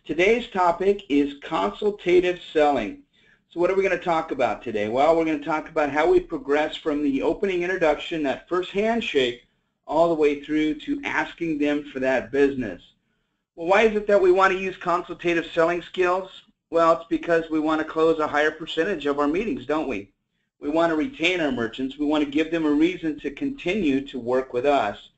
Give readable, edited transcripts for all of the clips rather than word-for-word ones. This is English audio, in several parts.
Today's topic is consultative selling. So what are we going to talk about today? Well, we're going to talk about how we progress from the opening introduction, that first handshake, all the way through to asking them for that business. Well, why is it that we want to use consultative selling skills? Well, it's because we want to close a higher percentage of our meetings, don't we? We want to retain our merchants. We want to give them a reason to continue to work with us.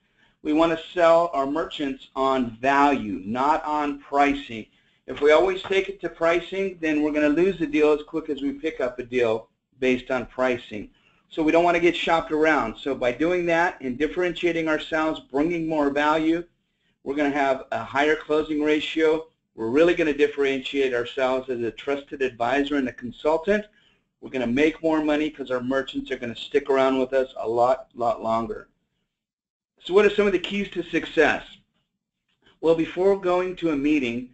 We want to sell our merchants on value, not on pricing. If we always take it to pricing, then we're going to lose the deal as quick as we pick up a deal based on pricing. So we don't want to get shopped around. So by doing that and differentiating ourselves, bringing more value, we're going to have a higher closing ratio. We're really going to differentiate ourselves as a trusted advisor and a consultant. We're going to make more money because our merchants are going to stick around with us a lot longer. So what are some of the keys to success? Well, before going to a meeting,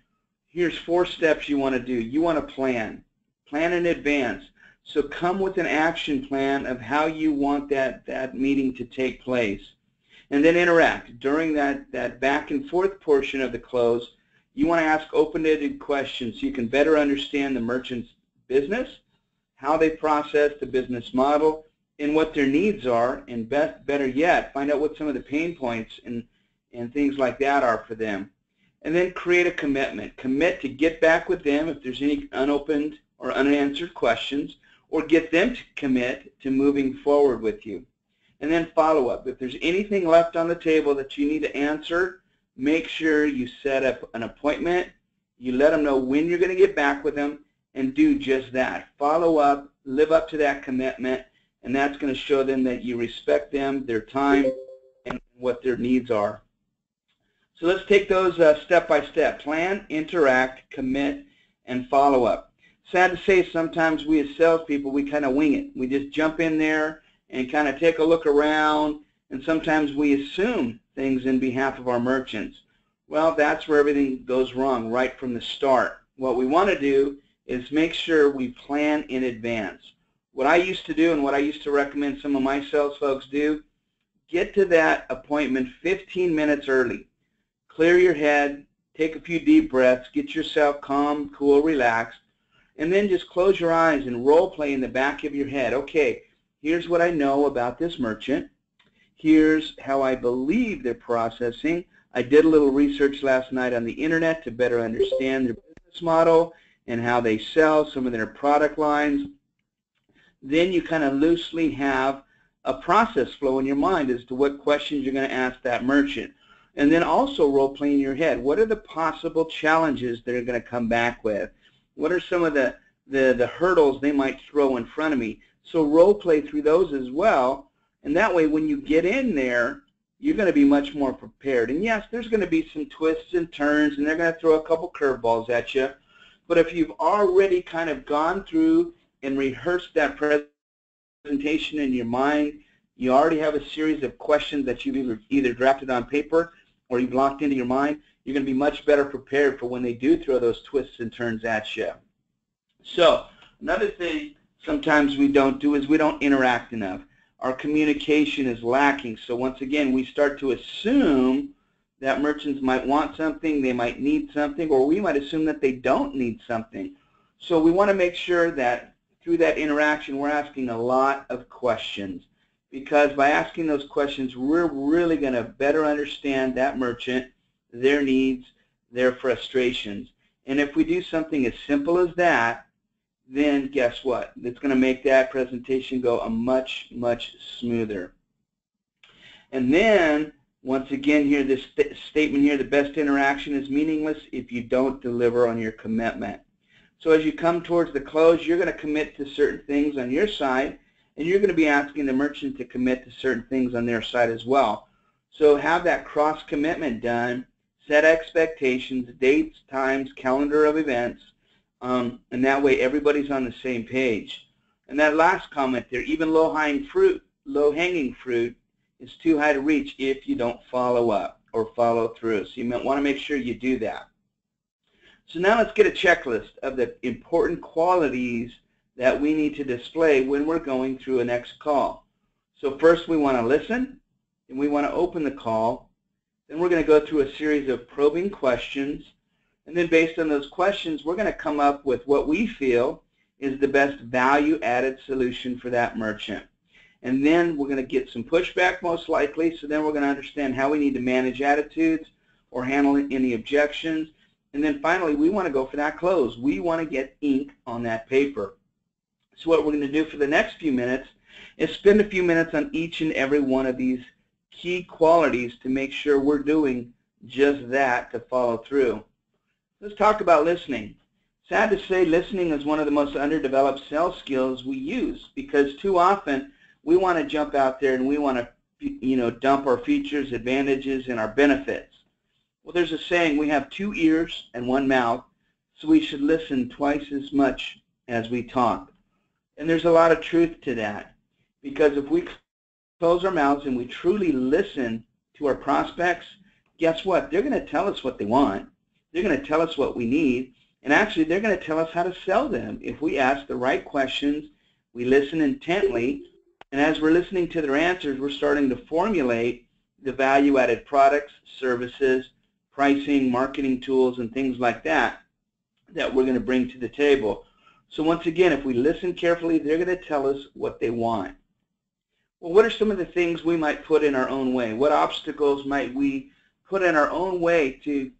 here's 4 steps you want to do. You want to plan in advance. So come with an action plan of how you want that meeting to take place. And then interact. During that back and forth portion of the close, you want to ask open-ended questions so you can better understand the merchant's business, how they process the business model, and what their needs are, and better yet, find out what some of the pain points and things like that are for them. And then create a commitment. Commit to get back with them if there's any unopened or unanswered questions, or get them to commit to moving forward with you. And then follow up. If there's anything left on the table that you need to answer, make sure you set up an appointment. You let them know when you're going to get back with them, and do just that. Follow up, live up to that commitment, and that's going to show them that you respect them, their time, and what their needs are. So let's take those step by step. Plan, interact, commit, and follow up. Sad to say, sometimes we as salespeople, we kind of wing it. We just jump in there and kind of take a look around, and sometimes we assume things in behalf of our merchants. Well, that's where everything goes wrong right from the start. What we want to do is make sure we plan in advance. What I used to do and what I used to recommend some of my sales folks do, get to that appointment 15 minutes early. Clear your head, take a few deep breaths, get yourself calm, cool, relaxed, and then just close your eyes and role play in the back of your head. Okay, here's what I know about this merchant. Here's how I believe they're processing. I did a little research last night on the internet to better understand their business model and how they sell some of their product lines. Then you kind of loosely have a process flow in your mind as to what questions you're going to ask that merchant. And then also role play in your head. What are the possible challenges they're going to come back with? What are some of the hurdles they might throw in front of me? So role play through those as well. And that way when you get in there, you're going to be much more prepared. And yes, there's going to be some twists and turns, and they're going to throw a couple curveballs at you. But if you've already kind of gone through and rehearsed that presentation in your mind, you already have a series of questions that you've either drafted on paper or you've locked into your mind, you're going to be much better prepared for when they do throw those twists and turns at you. So another thing sometimes we don't do is we don't interact enough. Our communication is lacking. So once again, we start to assume that merchants might want something, they might need something, or we might assume that they don't need something. So we want to make sure that through that interaction, we're asking a lot of questions. Because by asking those questions, we're really going to better understand that merchant, their needs, their frustrations. And if we do something as simple as that, then guess what? It's going to make that presentation go a much smoother. And then, once again, here, this statement here, the best interaction is meaningless if you don't deliver on your commitment. So as you come towards the close, you're going to commit to certain things on your side, and you're going to be asking the merchant to commit to certain things on their side as well. So have that cross-commitment done, set expectations, dates, times, calendar of events, and that way everybody's on the same page. And that last comment there, even low-hanging fruit is too high to reach if you don't follow up or follow through. So you might want to make sure you do that. So now let's get a checklist of the important qualities that we need to display when we're going through a next call. So first we want to listen, and we want to open the call. Then we're going to go through a series of probing questions. And then based on those questions, we're going to come up with what we feel is the best value-added solution for that merchant. And then we're going to get some pushback most likely, so then we're going to understand how we need to manage attitudes or handle any objections. And then finally, we want to go for that close. We want to get ink on that paper. So what we're going to do for the next few minutes is spend a few minutes on each and every one of these key qualities to make sure we're doing just that to follow through. Let's talk about listening. Sad to say, listening is one of the most underdeveloped sales skills we use, because too often we want to jump out there and we want to, dump our features, advantages, and our benefits. Well, there's a saying, we have 2 ears and 1 mouth, so we should listen twice as much as we talk. And there's a lot of truth to that, because if we close our mouths and we truly listen to our prospects, guess what? They're going to tell us what they want. They're going to tell us what we need, and actually they're going to tell us how to sell them if we ask the right questions, we listen intently, and as we're listening to their answers, we're starting to formulate the value-added products, services, pricing, marketing tools, and things like that that we're going to bring to the table. So once again, if we listen carefully, they're going to tell us what they want. Well, what are some of the things we might put in our own way? What obstacles might we put in our own way to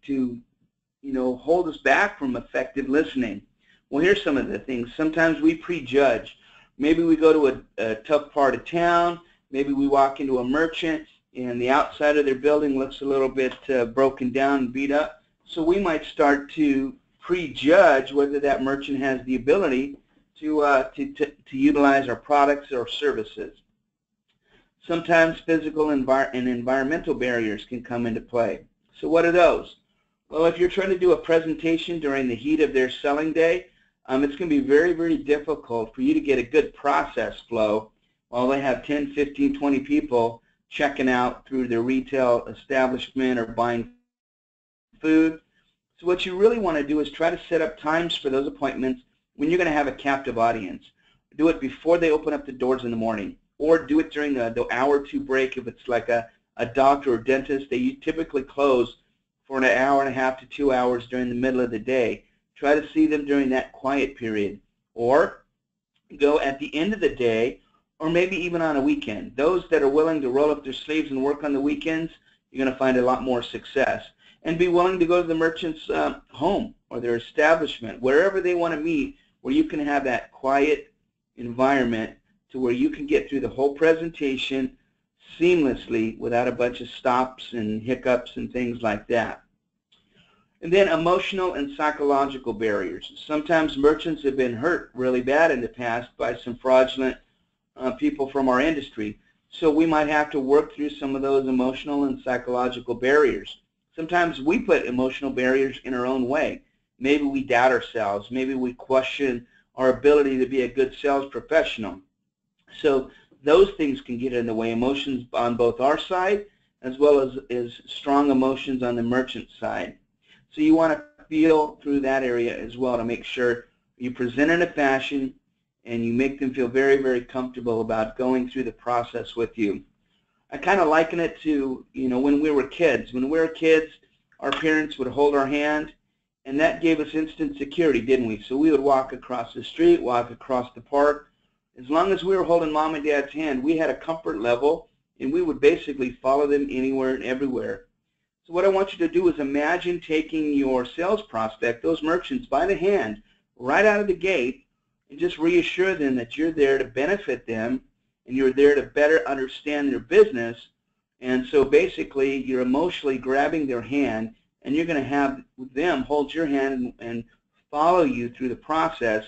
hold us back from effective listening? Well, here's some of the things. Sometimes we prejudge. Maybe we go to a tough part of town. Maybe we walk into a merchant and the outside of their building looks a little bit broken down and beat up. So we might start to prejudge whether that merchant has the ability to utilize our products or services. Sometimes physical and environmental barriers can come into play. So what are those? Well, if you're trying to do a presentation during the heat of their selling day, it's going to be very, very difficult for you to get a good process flow while they have 10, 15, 20 people checking out through their retail establishment or buying food. So what you really want to do is try to set up times for those appointments when you're going to have a captive audience. Do it before they open up the doors in the morning, or do it during the hour or two break. If it's like a doctor or dentist, they typically close for an hour and a half to 2 hours during the middle of the day. Try to see them during that quiet period, or go at the end of the day, or maybe even on a weekend. Those that are willing to roll up their sleeves and work on the weekends, you're going to find a lot more success. And be willing to go to the merchant's home or their establishment, wherever they want to meet, where you can have that quiet environment to where you can get through the whole presentation seamlessly without a bunch of stops and hiccups and things like that. And then emotional and psychological barriers. Sometimes merchants have been hurt really bad in the past by some fraudulent people from our industry. So we might have to work through some of those emotional and psychological barriers. Sometimes we put emotional barriers in our own way. Maybe we doubt ourselves. Maybe we question our ability to be a good sales professional. So those things can get in the way, emotions on both our side as well as strong emotions on the merchant side. So you want to feel through that area as well to make sure you present in a fashion and you make them feel very, very comfortable about going through the process with you. I kind of liken it to, when we were kids. When we were kids, our parents would hold our hand, and that gave us instant security, didn't we? So we would walk across the street, walk across the park. As long as we were holding mom and dad's hand, we had a comfort level, and we would basically follow them anywhere and everywhere. So what I want you to do is imagine taking your sales prospect, those merchants, by the hand right out of the gate, and just reassure them that you're there to benefit them and you're there to better understand their business. And so basically you're emotionally grabbing their hand, and you're going to have them hold your hand and follow you through the process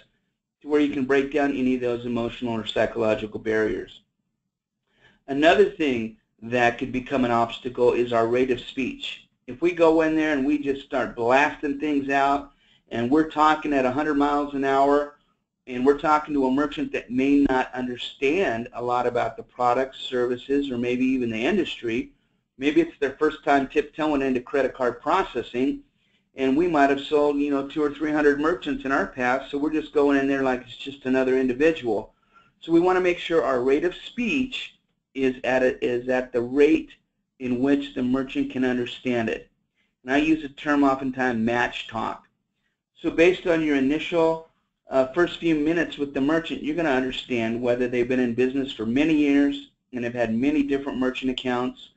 to where you can break down any of those emotional or psychological barriers. Another thing that could become an obstacle is our rate of speech. If we go in there and we just start blasting things out and we're talking at 100 miles an hour and we're talking to a merchant that may not understand a lot about the products, services, or maybe even the industry, maybe it's their first time tiptoeing into credit card processing, and we might have sold 200 or 300 merchants in our past, so we're just going in there like it's just another individual. So we want to make sure our rate of speech is at the rate in which the merchant can understand it. And I use the term oftentimes match talk. So based on your initial first few minutes with the merchant, you're going to understand whether they've been in business for many years and have had many different merchant accounts,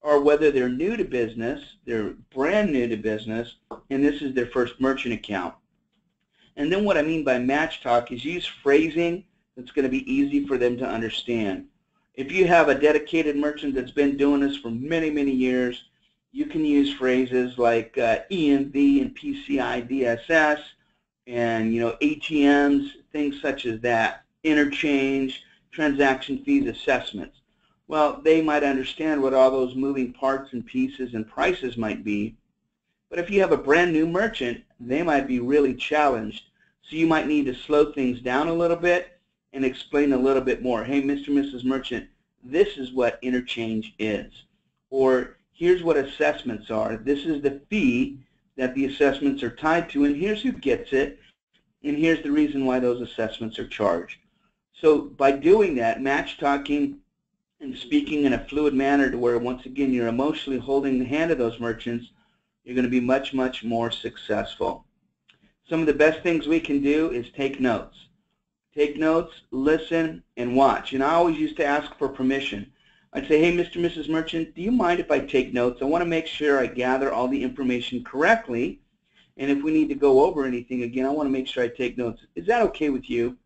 or whether they're new to business, they're brand new to business, and this is their first merchant account. And then what I mean by match talk is use phrasing that's going to be easy for them to understand. If you have a dedicated merchant that's been doing this for many, many years, you can use phrases like EMV and PCI DSS and ATMs, things such as that, interchange, transaction fees, assessments. Well, they might understand what all those moving parts and pieces and prices might be. But if you have a brand new merchant, they might be really challenged. So you might need to slow things down a little bit and explain a little bit more. Hey, Mr. and Mrs. Merchant, this is what interchange is. Or here's what assessments are. This is the fee that the assessments are tied to, and here's who gets it, and here's the reason why those assessments are charged. So by doing that, match talking and speaking in a fluid manner to where, once again, you're emotionally holding the hand of those merchants, you're going to be much, much more successful. Some of the best things we can do is take notes. Take notes, listen, and watch. And I always used to ask for permission. I'd say, hey, Mr. and Mrs. Merchant, do you mind if I take notes? I want to make sure I gather all the information correctly. And if we need to go over anything again, I want to make sure I take notes. Is that okay with you?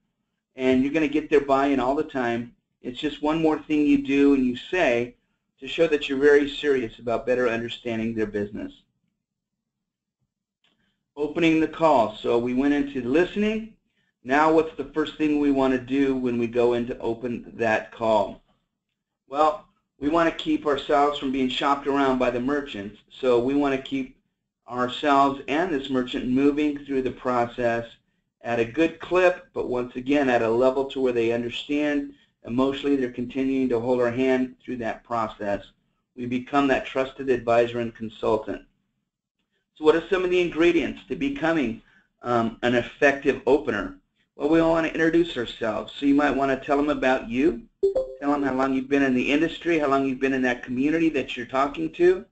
And you're going to get their buy-in all the time. It's just one more thing you do and you say to show that you're very serious about better understanding their business. Opening the call. So we went into listening. Now what's the first thing we want to do when we go in to open that call? Well, we want to keep ourselves from being shopped around by the merchants. So we want to keep ourselves and this merchant moving through the process at a good clip, but once again at a level to where they understand emotionally they're continuing to hold our hand through that process. We become that trusted advisor and consultant. So what are some of the ingredients to becoming an effective opener? Well, we want to introduce ourselves. So you might want to tell them about you. Tell them how long you've been in the industry, how long you've been in that community that you're talking to.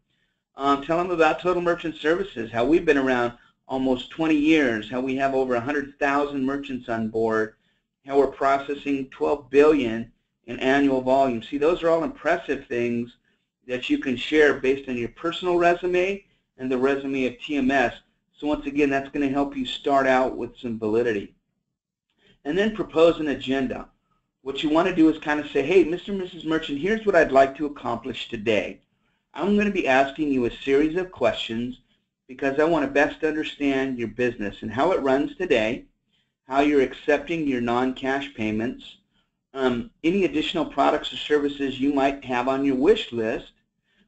Tell them about Total Merchant Services, how we've been around almost 20 years, how we have over 100,000 merchants on board, how we're processing $12 billion in annual volume. See, those are all impressive things that you can share based on your personal resume and the resume of TMS. So once again, that's going to help you start out with some validity. And then propose an agenda. What you want to do is kind of say, hey, Mr. and Mrs. Merchant, here's what I'd like to accomplish today. I'm going to be asking you a series of questions because I want to best understand your business and how it runs today, how you're accepting your non-cash payments, any additional products or services you might have on your wish list,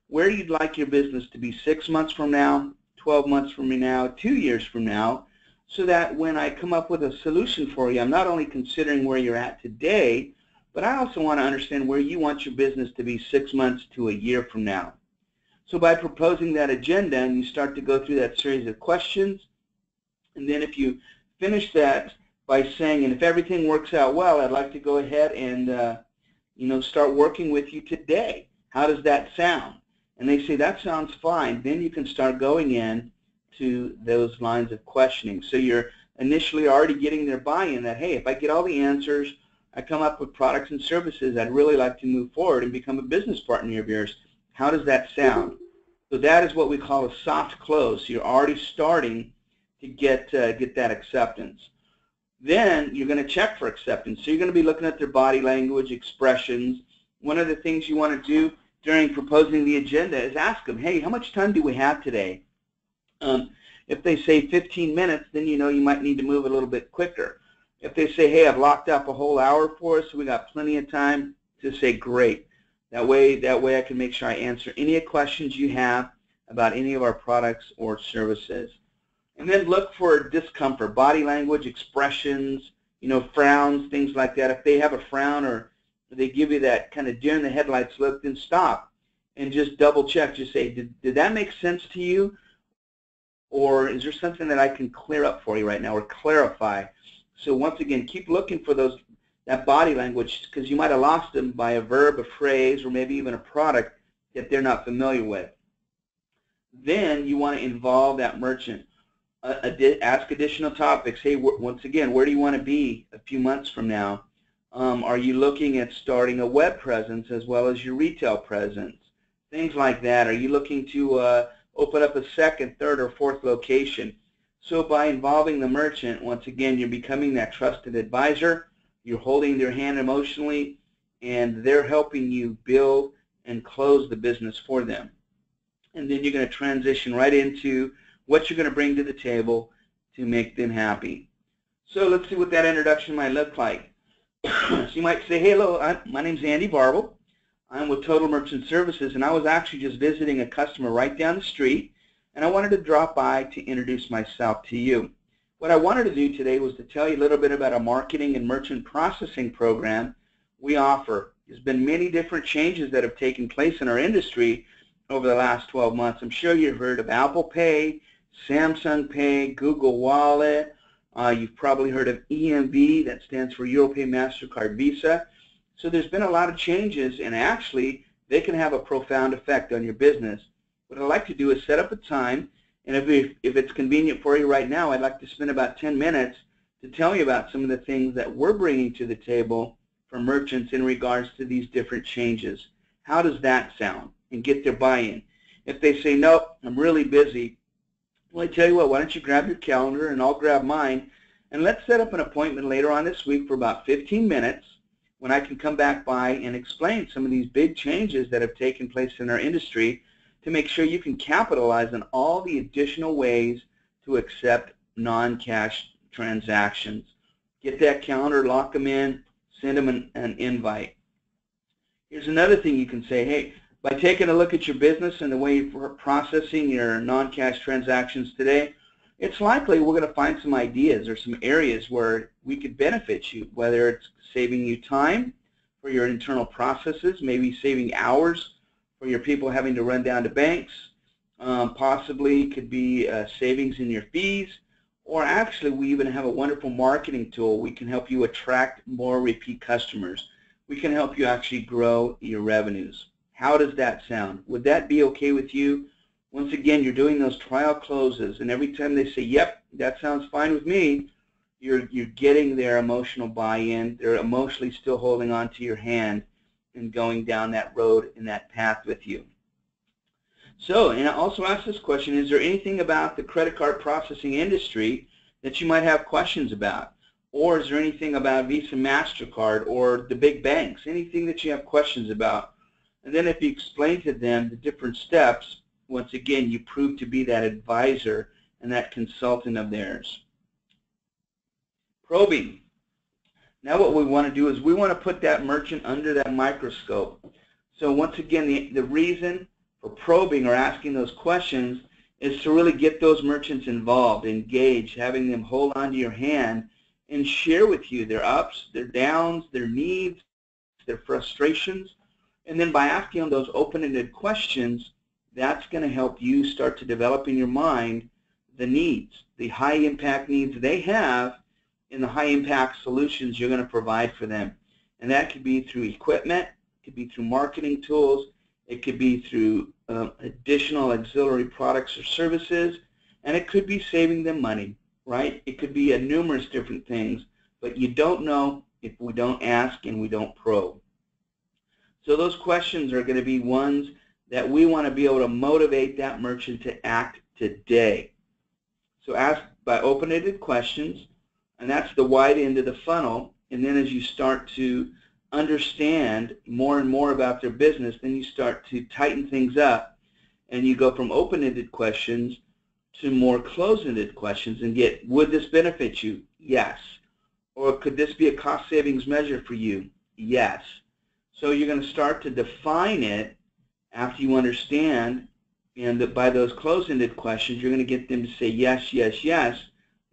where you'd like your business to be 6 months from now, 12 months from now, 2 years from now, so that when I come up with a solution for you, I'm not only considering where you're at today, but I also want to understand where you want your business to be 6 months to a year from now. So by proposing that agenda, and you start to go through that series of questions, and then if you finish that by saying, and if everything works out well, I'd like to go ahead and start working with you today. How does that sound? And they say, that sounds fine. Then you can start going in to those lines of questioning. So you're initially already getting their buy-in that, hey, if I get all the answers, I come up with products and services, I'd really like to move forward and become a business partner of yours. How does that sound? So that is what we call a soft close. So you're already starting to get that acceptance. Then you're going to check for acceptance. So you're going to be looking at their body language, expressions. One of the things you want to do during proposing the agenda is ask them, hey, how much time do we have today? If they say 15 minutes, then you know you might need to move a little bit quicker. If they say, hey, I've locked up a whole hour for us, so we got plenty of time, to say, great. That way I can make sure I answer any questions you have about any of our products or services. And then look for discomfort, body language, expressions, frowns, things like that. If they have a frown or they give you that kind of deer in the headlights look, then stop and just double check. Just say, did that make sense to you? Or is there something that I can clear up for you right now or clarify? So once again, keep looking for that body language, because you might have lost them by a verb, a phrase, or maybe even a product that they're not familiar with. Then you want to involve that merchant. Ask additional topics. Hey, once again, where do you want to be a few months from now? Are you looking at starting a web presence as well as your retail presence? Things like that. Are you looking to open up a second, third, or fourth location? So by involving the merchant, once again, you're becoming that trusted advisor. You're holding their hand emotionally, and they're helping you build and close the business for them. And then you're going to transition right into what you're going to bring to the table to make them happy. So let's see what that introduction might look like. So you might say, hey, hello, my name's Andy Barble. I'm with Total Merchant Services, and I was actually just visiting a customer right down the street, and I wanted to drop by to introduce myself to you. What I wanted to do today was to tell you a little bit about a marketing and merchant processing program we offer. There's been many different changes that have taken place in our industry over the last 12 months. I'm sure you've heard of Apple Pay, Samsung Pay, Google Wallet. You've probably heard of EMV, that stands for Europay, MasterCard, Visa. So there's been a lot of changes, and actually they can have a profound effect on your business. What I'd like to do is set up a time, and if it's convenient for you right now, I'd like to spend about 10 minutes to tell you about some of the things that we're bringing to the table for merchants in regards to these different changes. How does that sound? And get their buy-in. If they say, no, I'm really busy, well, I tell you what, why don't you grab your calendar and I'll grab mine, and let's set up an appointment later on this week for about 15 minutes when I can come back by and explain some of these big changes that have taken place in our industry to make sure you can capitalize on all the additional ways to accept non-cash transactions. Get that calendar, lock them in, send them an invite. Here's another thing you can say, hey, by taking a look at your business and the way you're processing your non-cash transactions today, it's likely we're going to find some ideas or some areas where we could benefit you, whether it's saving you time for your internal processes, maybe saving hours for your people having to run down to banks, possibly could be savings in your fees, or actually we even have a wonderful marketing tool. We can help you attract more repeat customers. We can help you actually grow your revenues. How does that sound? Would that be okay with you? Once again, you're doing those trial closes, and every time they say, yep, that sounds fine with me, you're getting their emotional buy-in. They're emotionally still holding on to your hand and going down that road and that path with you. So, and I also ask this question, is there anything about the credit card processing industry that you might have questions about? Or is there anything about Visa, MasterCard, or the big banks, anything that you have questions about? And then if you explain to them the different steps, once again, you prove to be that advisor and that consultant of theirs. Probing. Now what we want to do is we want to put that merchant under that microscope. So once again, the reason for probing or asking those questions is to really get those merchants involved, engaged, having them hold on to your hand and share with you their ups, their downs, their needs, their frustrations. And then by asking them those open-ended questions, that's going to help you start to develop in your mind the needs, the high-impact needs they have, and the high-impact solutions you're going to provide for them. And that could be through equipment, it could be through marketing tools, it could be through additional auxiliary products or services, and it could be saving them money, right? It could be numerous different things, but you don't know if we don't ask and we don't probe. So those questions are going to be ones that we want to be able to motivate that merchant to act today. So ask by open-ended questions, and that's the wide end of the funnel. And then as you start to understand more and more about their business, then you start to tighten things up, and you go from open-ended questions to more closed-ended questions and get, would this benefit you? Yes. Or could this be a cost savings measure for you? Yes. So you're going to start to define it after you understand, and that by those closed-ended questions, you're going to get them to say yes, yes, yes,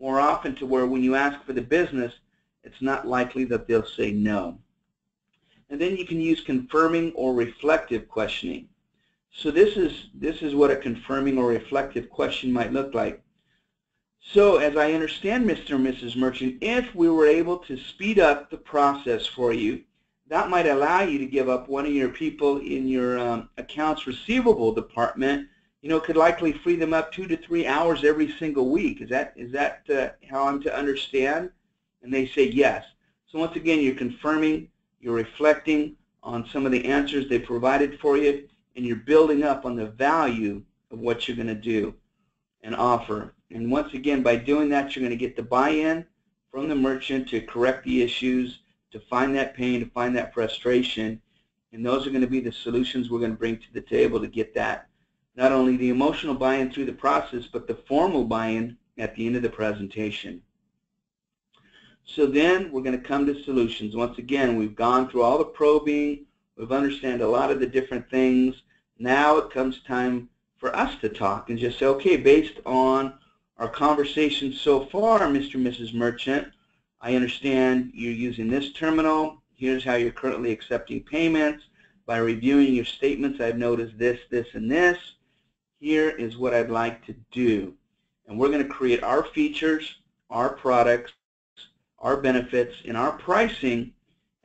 more often to where when you ask for the business, it's not likely that they'll say no. And then you can use confirming or reflective questioning. So this is what a confirming or reflective question might look like. So as I understand, Mr. and Mrs. Merchant, if we were able to speed up the process for you, that might allow you to give up one of your people in your accounts receivable department could likely free them up 2 to 3 hours every single week. Is that how I'm to understand? And they say yes. So once again, you're confirming, you're reflecting on some of the answers they provided for you, and you're building up on the value of what you're going to do and offer. And once again, by doing that, you're going to get the buy-in from the merchant to correct the issues, to find that pain, to find that frustration. And those are going to be the solutions we're going to bring to the table to get that, not only the emotional buy-in through the process, but the formal buy-in at the end of the presentation. So then we're going to come to solutions. Once again, we've gone through all the probing. We've understood a lot of the different things. Now it comes time for us to talk and just say, okay, based on our conversation so far, Mr. and Mrs. Merchant, I understand you're using this terminal. Here's how you're currently accepting payments. By reviewing your statements, I've noticed this, this, and this. Here is what I'd like to do. And we're going to create our features, our products, our benefits, and our pricing.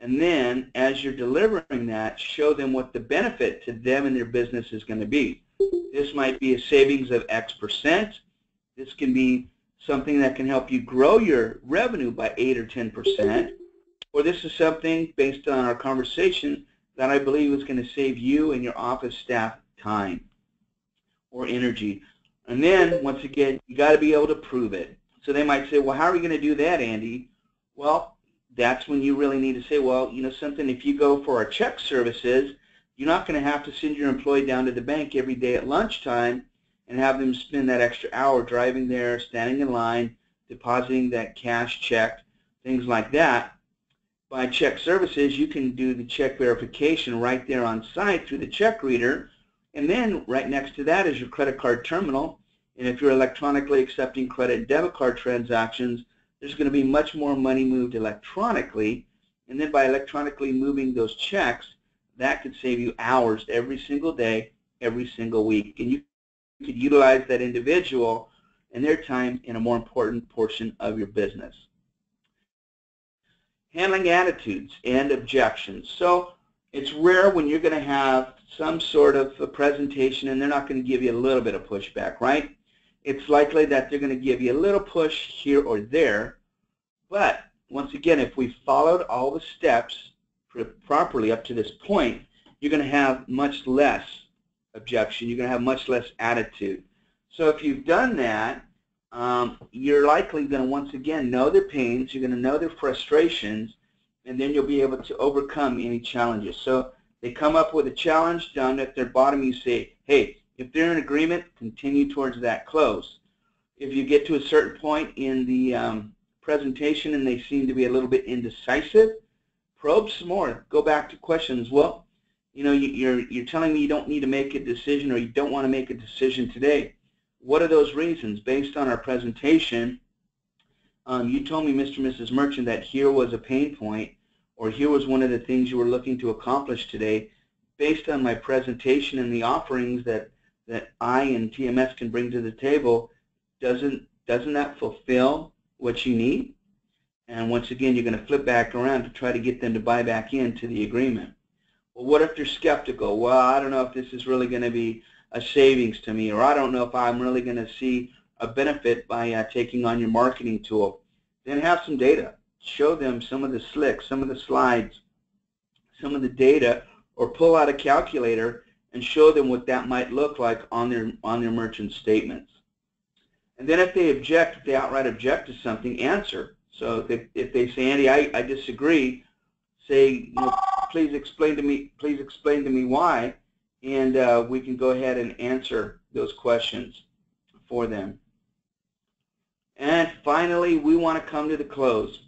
And then, as you're delivering that, show them what the benefit to them and their business is going to be. This might be a savings of X%. This can be something that can help you grow your revenue by 8 or 10%. Or this is something, based on our conversation, that I believe is going to save you and your office staff time or energy. And then, once again, you got to be able to prove it. So they might say, well, how are we going to do that, Andy? Well, that's when you really need to say, well, something, if you go for our check services, you're not going to have to send your employee down to the bank every day at lunchtime and have them spend that extra hour driving there, standing in line, depositing that cash check, things like that. By check services, you can do the check verification right there on site through the check reader, and then right next to that is your credit card terminal. And if you're electronically accepting credit and debit card transactions, there's going to be much more money moved electronically, and then by electronically moving those checks, that could save you hours every single day, every single week. And you could utilize that individual and their time in a more important portion of your business. Handling attitudes and objections. So it's rare when you're going to have some sort of a presentation and they're not going to give you a little bit of pushback, right? It's likely that they're going to give you a little push here or there. But once again, if we followed all the steps properly up to this point, you're going to have much less objection. You're going to have much less attitude. So if you've done that, you're likely going to once again know their pains, you're going to know their frustrations, and then you'll be able to overcome any challenges. So they come up with a challenge, down at their bottom you say, hey, if they're in agreement, continue towards that close. If you get to a certain point in the presentation and they seem to be a little bit indecisive, probe some more. Go back to questions. Well, you're telling me you don't need to make a decision, or you don't want to make a decision today. What are those reasons? Based on our presentation, you told me, Mr. and Mrs. Merchant, that here was a pain point, or here was one of the things you were looking to accomplish today. Based on my presentation and the offerings that I and TMS can bring to the table, doesn't that fulfill what you need? And once again, you're going to flip back around to try to get them to buy back into the agreement. Well, what if they're skeptical? Well, I don't know if this is really going to be a savings to me, or I don't know if I'm really going to see a benefit by taking on your marketing tool. Then have some data. Show them some of the slicks, some of the slides, some of the data, or pull out a calculator and show them what that might look like on their merchant statements. And then if they object, if they outright object to something, answer. So if they say, Andy, I disagree, say, please explain to me why, and we can go ahead and answer those questions for them. And finally, we want to come to the close.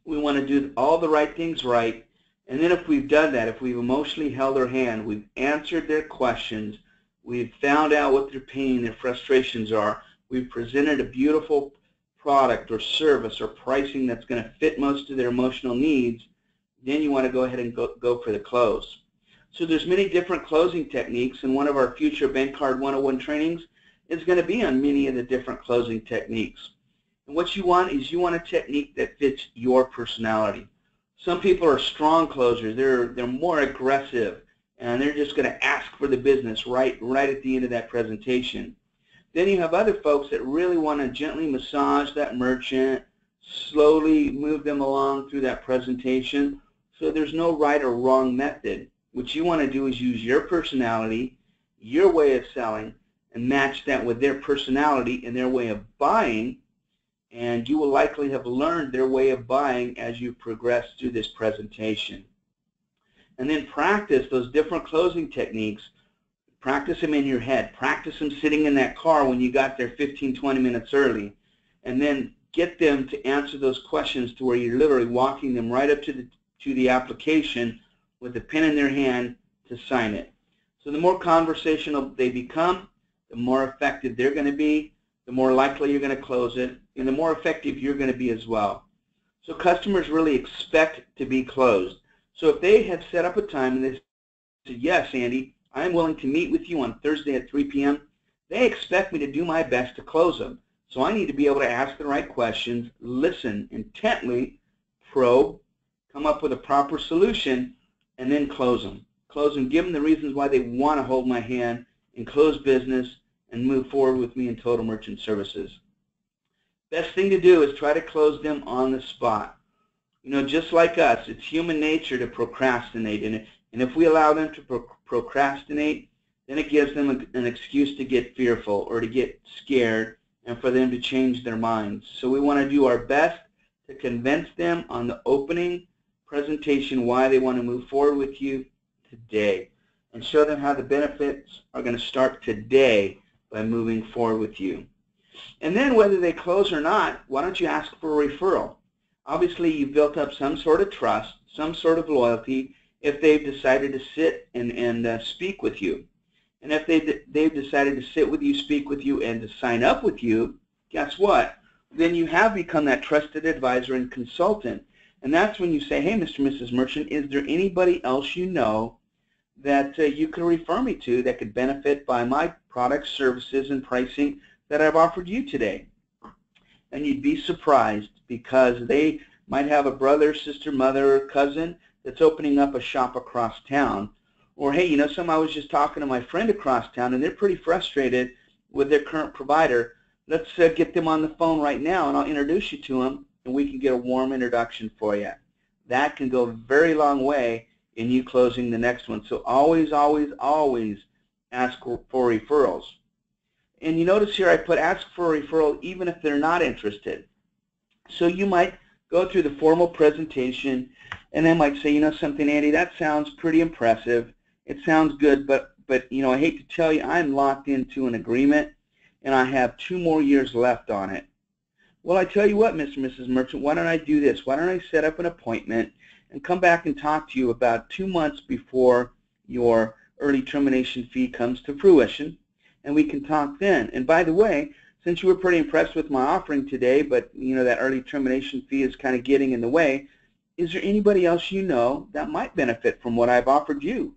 We want to do all the right things right, and then if we've done that, if we've emotionally held their hand, we've answered their questions, we've found out what their pain, their frustrations are, we've presented a beautiful product or service or pricing that's going to fit most of their emotional needs, then you want to go ahead and go for the close. So there's many different closing techniques, and one of our future Bank Card 101 trainings is going to be on many of the different closing techniques. And what you want is you want a technique that fits your personality. Some people are strong closers. They're more aggressive and they're just going to ask for the business right at the end of that presentation. Then you have other folks that really want to gently massage that merchant, slowly move them along through that presentation. So there's no right or wrong method. What you want to do is use your personality, your way of selling, and match that with their personality and their way of buying, and you will likely have learned their way of buying as you progress through this presentation. And then practice those different closing techniques. Practice them in your head. Practice them sitting in that car when you got there 15, 20 minutes early. And then get them to answer those questions to where you're literally walking them right up to the application with a pen in their hand to sign it. So the more conversational they become, the more effective they're going to be, the more likely you're going to close it, and the more effective you're going to be as well. So customers really expect to be closed. So if they have set up a time and they said, yes, Andy, I'm willing to meet with you on Thursday at 3 p.m., they expect me to do my best to close them. So I need to be able to ask the right questions, listen intently, probe, come up with a proper solution, and then close them. Close them, give them the reasons why they want to hold my hand and close business and move forward with me in Total Merchant Services. Best thing to do is try to close them on the spot. You know, just like us, it's human nature to procrastinate, and if we allow them to procrastinate, then it gives them an excuse to get fearful or to get scared and for them to change their minds. So we want to do our best to convince them on the opening presentation why they want to move forward with you today, and show them how the benefits are going to start today by moving forward with you. And then whether they close or not, why don't you ask for a referral? Obviously, you've built up some sort of trust, some sort of loyalty if they've decided to sit and speak with you. And if they've decided to sit with you, speak with you, and to sign up with you, guess what? Then you have become that trusted advisor and consultant. And that's when you say, hey, Mr. and Mrs. Merchant, is there anybody else you know that you could refer me to that could benefit by my products, services, and pricing that I've offered you today? And you'd be surprised because they might have a brother, sister, mother, or cousin that's opening up a shop across town. Or, hey, you know, I was just talking to my friend across town, and they're pretty frustrated with their current provider. Let's get them on the phone right now, and I'll introduce you to them, and we can get a warm introduction for you. That can go a very long way in you closing the next one. So always, always, always ask for referrals. And you notice here I put ask for a referral even if they're not interested. So you might go through the formal presentation, and they might say, you know something, Andy, that sounds pretty impressive. It sounds good, but you know, I hate to tell you, I'm locked into an agreement, and I have 2 more years left on it. Well, I tell you what, Mr. and Mrs. Merchant, why don't I do this? Why don't I set up an appointment and come back and talk to you about 2 months before your early termination fee comes to fruition, and we can talk then. And by the way, since you were pretty impressed with my offering today, but you know that early termination fee is kind of getting in the way, is there anybody else you know that might benefit from what I've offered you?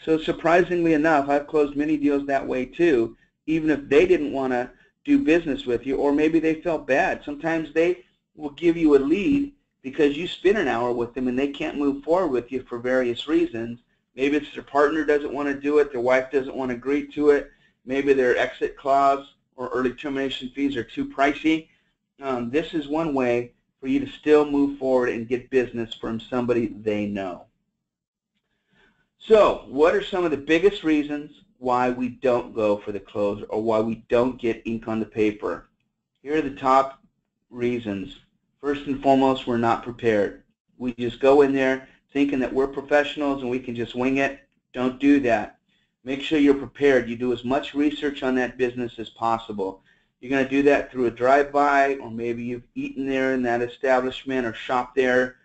So surprisingly enough, I've closed many deals that way too, even if they didn't want to do business with you, or maybe they felt bad. Sometimes they will give you a lead because you spent an hour with them and they can't move forward with you for various reasons. Maybe it's their partner doesn't want to do it, their wife doesn't want to agree to it, maybe their exit clause or early termination fees are too pricey. This is one way for you to still move forward and get business from somebody they know. So what are some of the biggest reasons why we don't go for the close or why we don't get ink on the paper? Here are the top reasons. First and foremost, we're not prepared. We just go in there thinking that we're professionals and we can just wing it. Don't do that. Make sure you're prepared. You do as much research on that business as possible. You're going to do that through a drive-by, or maybe you've eaten there in that establishment or shopped there.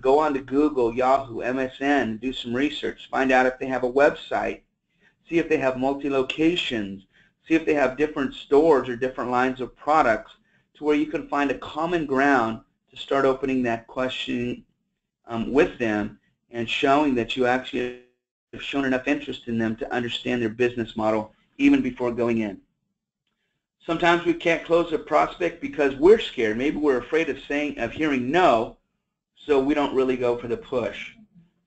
Go on to Google, Yahoo, MSN, and do some research. Find out if they have a website. See if they have multi-locations. See if they have different stores or different lines of products to where you can find a common ground to start opening that question with them and showing that you actually have shown enough interest in them to understand their business model even before going in. Sometimes we can't close a prospect because we're scared. Maybe we're afraid of hearing no, so we don't really go for the push.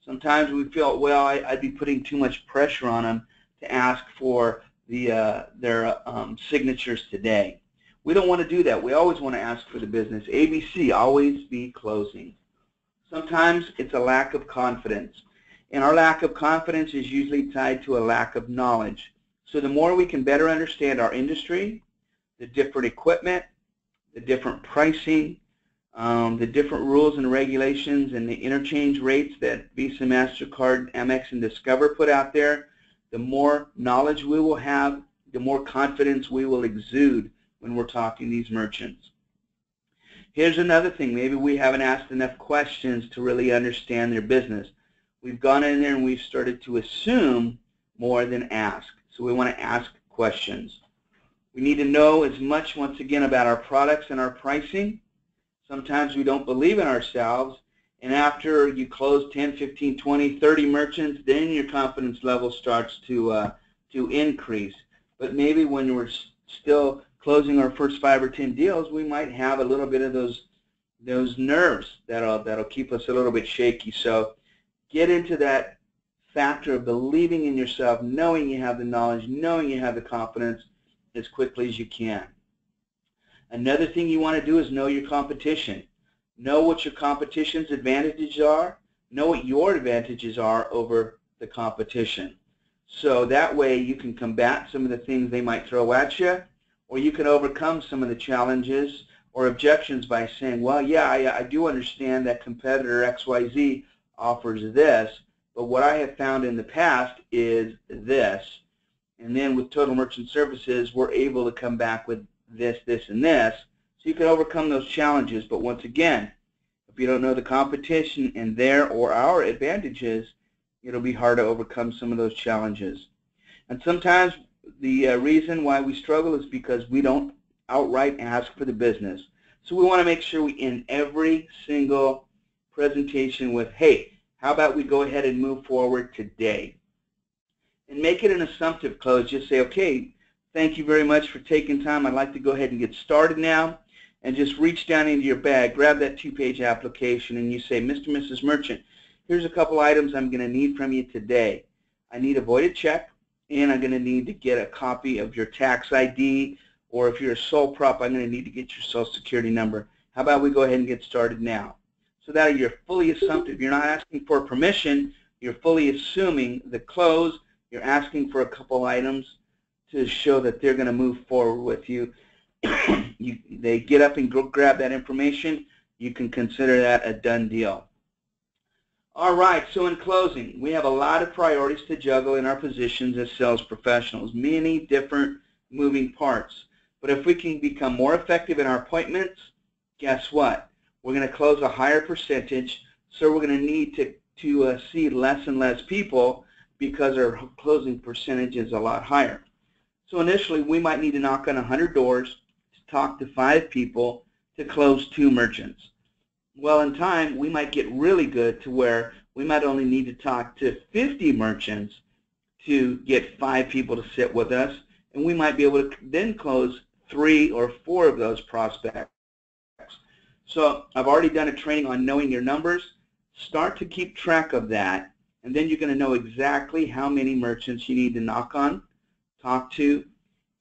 Sometimes we feel, well, I'd be putting too much pressure on them to ask for their signatures today. We don't want to do that. We always want to ask for the business. ABC, always be closing. Sometimes it's a lack of confidence. And our lack of confidence is usually tied to a lack of knowledge. So the more we can better understand our industry, the different equipment, the different pricing, the different rules and regulations and the interchange rates that Visa, MasterCard, Amex, and Discover put out there, the more knowledge we will have, the more confidence we will exude when we're talking to these merchants. Here's another thing. Maybe we haven't asked enough questions to really understand their business. We've gone in there and we've started to assume more than ask. So we want to ask questions. We need to know as much, once again, about our products and our pricing. Sometimes we don't believe in ourselves, and after you close 10, 15, 20, 30 merchants, then your confidence level starts to increase. But maybe when we're still closing our first 5 or 10 deals, we might have a little bit of those nerves that'll keep us a little bit shaky. So get into that factor of believing in yourself, knowing you have the knowledge, knowing you have the confidence as quickly as you can. Another thing you want to do is know your competition. Know what your competition's advantages are. Know what your advantages are over the competition. So that way you can combat some of the things they might throw at you, or you can overcome some of the challenges or objections by saying, well, yeah, I do understand that competitor XYZ offers this, but what I have found in the past is this. And then with Total Merchant Services, we're able to come back with this, this, and this. So you can overcome those challenges. But once again, if you don't know the competition and their or our advantages, it'll be hard to overcome some of those challenges. And sometimes the reason why we struggle is because we don't outright ask for the business. So we want to make sure we end every single presentation with, hey, how about we go ahead and move forward today? And make it an assumptive close. Just say, okay, thank you very much for taking time. I'd like to go ahead and get started now. And just reach down into your bag, grab that 2-page application, and you say, Mr. and Mrs. Merchant, here's a couple items I'm going to need from you today. I need a voided check, and I'm going to need to get a copy of your tax ID, or if you're a sole prop, I'm going to need to get your Social Security number. How about we go ahead and get started now? So that you're fully assumptive. You're not asking for permission. You're fully assuming the close. You're asking for a couple items to show that they're going to move forward with you. They get up and go grab that information. You can consider that a done deal. All right, so in closing, we have a lot of priorities to juggle in our positions as sales professionals, many different moving parts. But if we can become more effective in our appointments, guess what? We're going to close a higher percentage, so we're going to need to see less and less people because our closing percentage is a lot higher. So initially, we might need to knock on 100 doors to talk to 5 people to close 2 merchants. Well, in time, we might get really good to where we might only need to talk to 50 merchants to get 5 people to sit with us, and we might be able to then close 3 or 4 of those prospects. So I've already done a training on knowing your numbers. Start to keep track of that, and then you're going to know exactly how many merchants you need to knock on, talk to,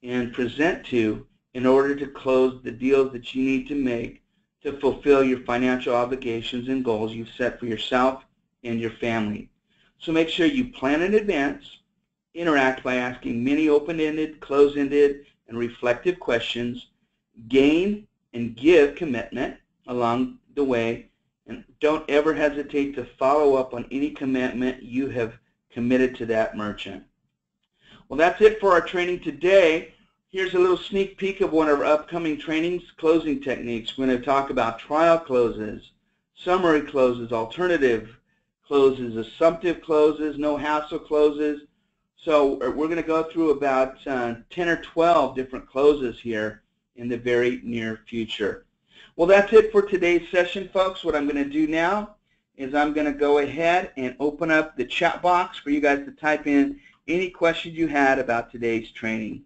and present to in order to close the deals that you need to make to fulfill your financial obligations and goals you've set for yourself and your family. So make sure you plan in advance, interact by asking many open-ended, close-ended, and reflective questions, gain and give commitment along the way, and don't ever hesitate to follow up on any commitment you have committed to that merchant. Well, that's it for our training today. Here's a little sneak peek of one of our upcoming trainings, closing techniques. We're going to talk about trial closes, summary closes, alternative closes, assumptive closes, no hassle closes. So we're going to go through about 10 or 12 different closes here in the very near future. Well, that's it for today's session, folks. What I'm going to do now is I'm going to go ahead and open up the chat box for you guys to type in any questions you had about today's training.